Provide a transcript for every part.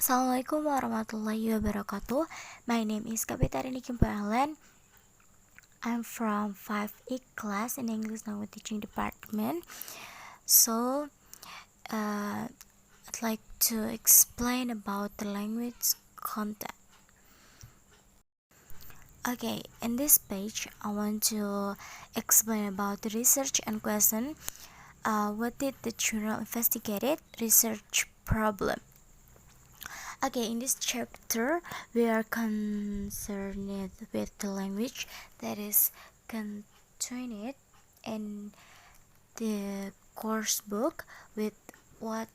Assalamualaikum warahmatullahi wabarakatuh. My name is Kapitarini Kimbalan. I'm from 5E class in English Language Teaching Department. So, I'd like to explain about the language content. Okay, in this page, I want to explain about the research and question. What did the journal investigated? Research problem. Okay, in this chapter, we are concerned with the language that is contained in the course book with what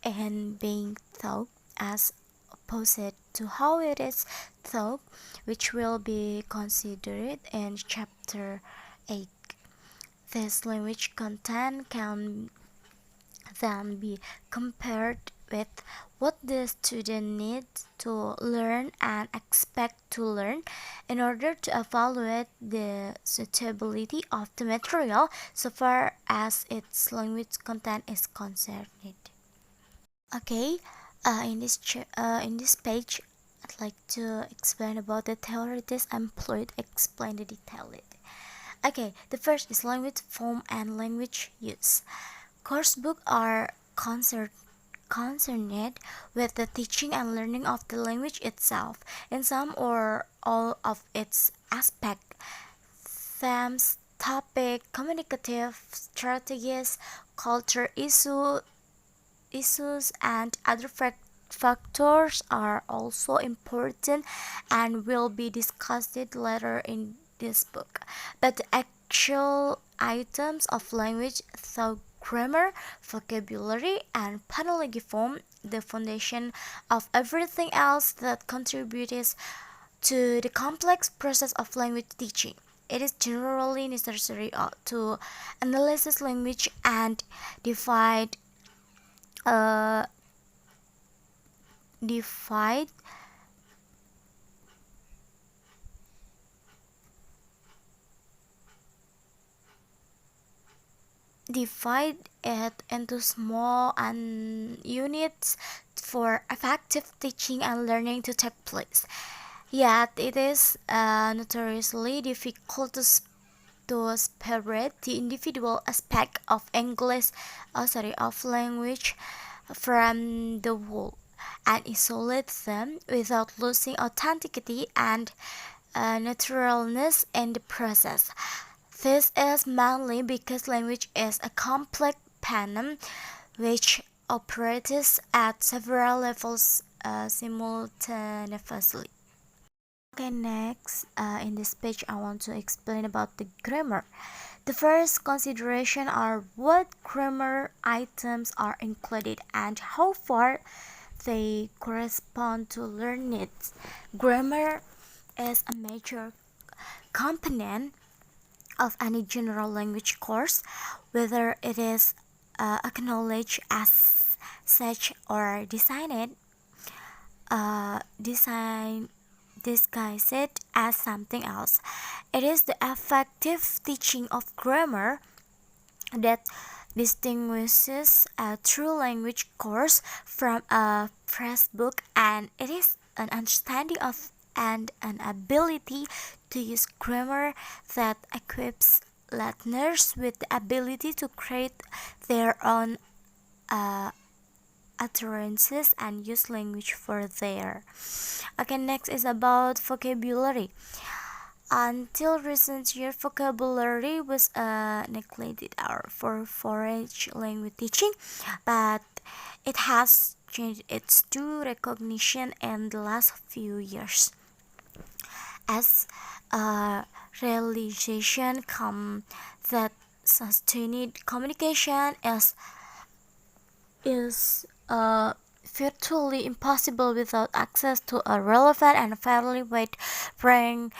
and being taught as opposed to how it is taught, which will be considered in chapter 8. This language content can then be compared with what the student needs to learn and expect to learn in order to evaluate the suitability of the material so far as its language content is concerned. Okay, in this page, I'd like to explain about the theories employed. Explain the detail. Okay, the first is language form and language use. Course books are concerned with the teaching and learning of the language itself in some or all of its aspects, themes, topic, communicative strategies, culture issues, and other factors are also important and will be discussed later in this book. But the actual items of language, thought, grammar, vocabulary, and phonology form the foundation of everything else that contributes to the complex process of language teaching. It is generally necessary to analyze language and divide uh, divide divide it into small units for effective teaching and learning to take place. Yet it is notoriously difficult to separate the individual aspect of of language from the whole and isolate them without losing authenticity and naturalness in the process. This is mainly because language is a complex phenomenon which operates at several levels simultaneously. Okay, next, in this page, I want to explain about the grammar. The first consideration are what grammar items are included and how far they correspond to learned needs. Grammar is a major component of any general language course, whether it is acknowledged as such or disguised as something else. It is the effective teaching of grammar that distinguishes a true language course from a phrase book, and it is an understanding of and an ability to use grammar that equips learners with the ability to create their own utterances and use language for their. Okay, next is about vocabulary. Until recent years, vocabulary was neglected for foreign language teaching, but it has changed its due recognition in the last few years. As a realization comes that sustained communication is virtually impossible without access to a relevant and fairly wide range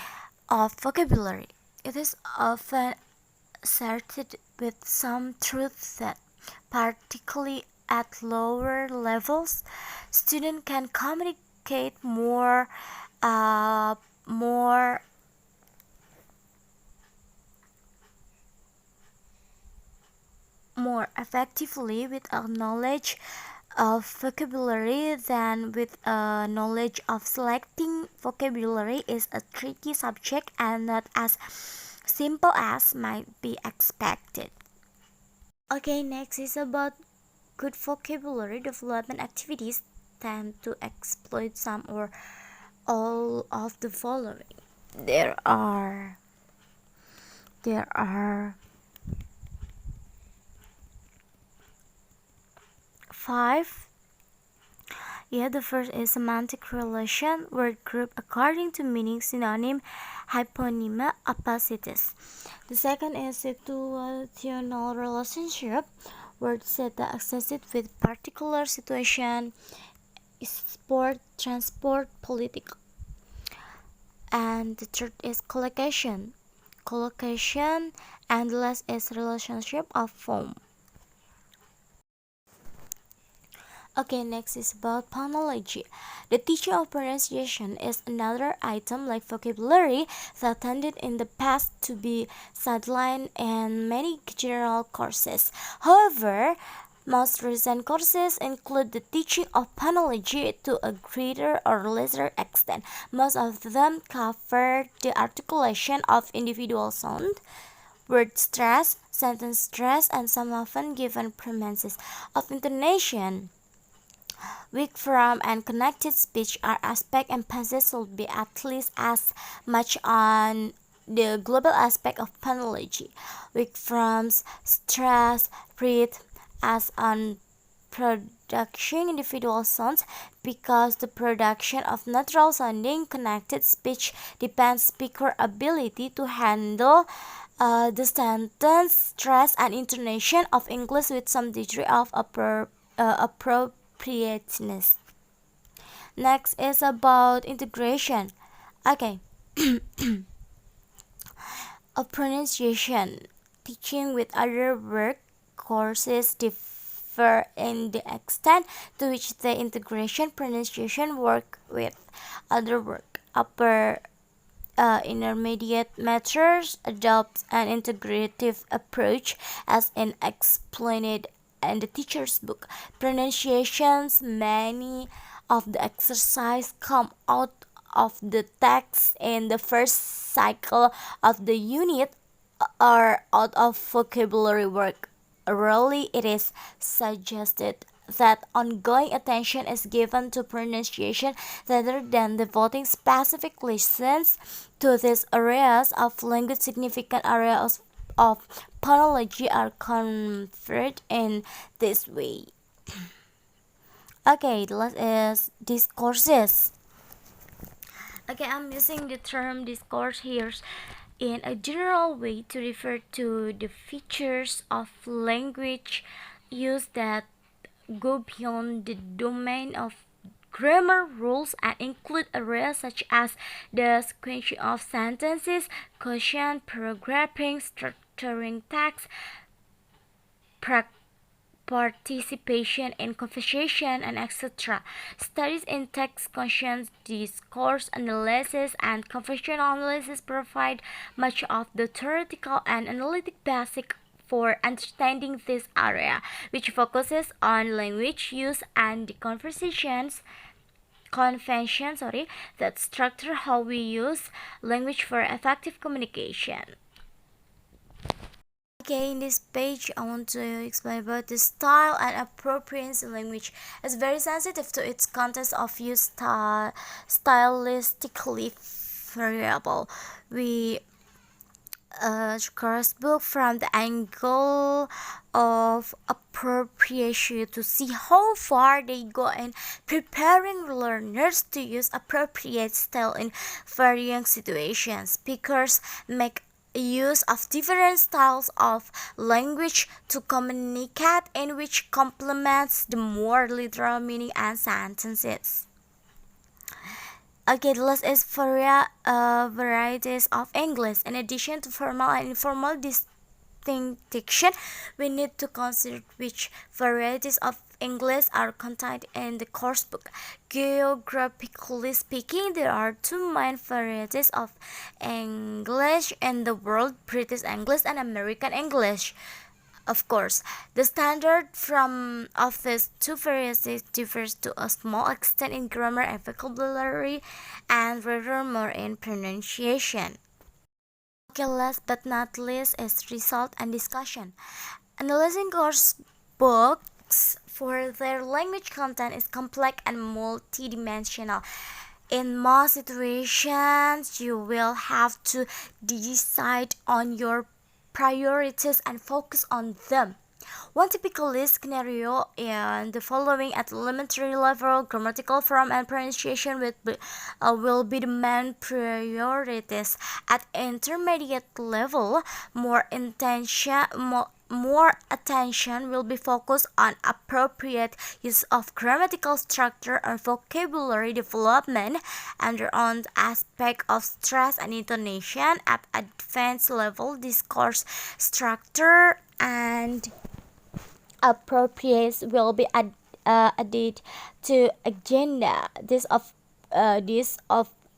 of vocabulary. It is often asserted with some truth that, particularly at lower levels, students can communicate uh, more more effectively with a knowledge of vocabulary, then with a knowledge of selecting vocabulary is a tricky subject and not as simple as might be expected. Okay, next is about good vocabulary development activities tend to exploit some or all of the following. There are 5. Yeah, the first is semantic relation, word group according to meaning, synonym, hyponyma, opposites. The second is situational relationship, word set that associated with particular situation, sport, transport, political. And the third is collocation, and the last is relationship of form. Okay, next is about phonology. The teaching of pronunciation is another item like vocabulary that tended in the past to be sidelined in many general courses. However, most recent courses include the teaching of phonology to a greater or lesser extent. Most of them cover the articulation of individual sound, word stress, sentence stress, and some often given premises of intonation. Weak form and connected speech are aspect emphasis should be at least as much on the global aspect of phonology. Weak forms, stress, rhythm as on production individual sounds because the production of natural sounding connected speech depends speaker ability to handle the sentence stress and intonation of English with some degree of appropriateness. Next is about integration. Okay. A pronunciation teaching with other work courses differ in the extent to which the integration pronunciation work with other work. Upper intermediate methods adopt an integrative approach as in explained in the teacher's book. Pronunciations, many of the exercise come out of the text in the first cycle of the unit or out of vocabulary work. Rarely it is suggested that ongoing attention is given to pronunciation rather than devoting specific lessons to these areas of language. Significant areas of phonology are conferred in this way. Okay, the last is discourses. Okay, I'm using the term discourse here in a general way to refer to the features of language use that go beyond the domain of grammar rules and include areas such as the sequencing of sentences, quotient, paragraphing, structuring text, participation in conversation, and etc. Studies in text quotient, discourse analysis, and conversational analysis provide much of the theoretical and analytic basic for understanding this area, which focuses on language use and the conventions that structure how we use language for effective communication. Okay, in this page, I want to explain about the style and appropriateness in language. It's very sensitive to its context of use, stylistically variable. We cross book from the angle of appropriation to see how far they go in preparing learners to use appropriate style in varying situations. Speakers make use of different styles of language to communicate in which complements the more literal meaning and sentences. Okay, the last is varieties of English. In addition to formal and informal distinction, we need to consider which varieties of English are contained in the course book. Geographically speaking, there are two main varieties of English in the world: British English and American English. Of course, the standard from of these two varieties differs to a small extent in grammar and vocabulary, and rather more in pronunciation. Okay, last but not least is result and discussion. Analyzing course books for their language content is complex and multidimensional. In most situations, you will have to decide on your priorities and focus on them. One typical scenario in the following: at elementary level, grammatical form and pronunciation will be the main priorities. At intermediate level, more attention will be focused on appropriate use of grammatical structure and vocabulary development, and on aspect of stress and intonation. At advanced level, discourse structure and appropriate will be added to agenda. This of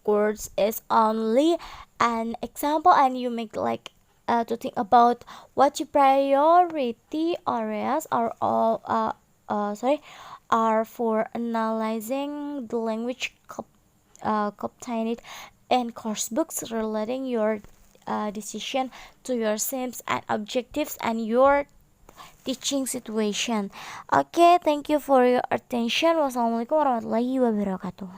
course is only an example, and you make like to think about what your priority areas are all are for analyzing the language contained in course books, relating your decision to your themes and objectives and your teaching situation. Okay, thank you for your attention. Wassalamualaikum warahmatullahi wabarakatuh.